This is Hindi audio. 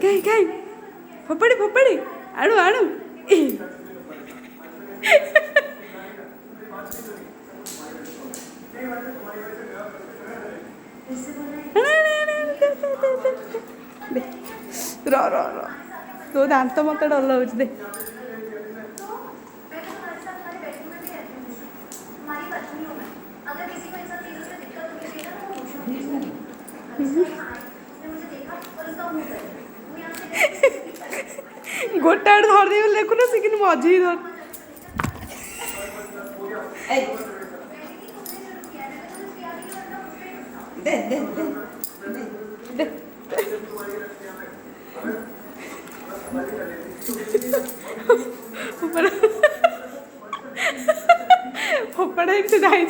कहीं कहीं फोपड़ी फोपड़ी आड़ू आड़ू रो रो रो तो दांत मत डर लगे दे गोटे आड़ धर दे देखुन से कि मझी धर दे दे दे फोपड़ा एक से जाए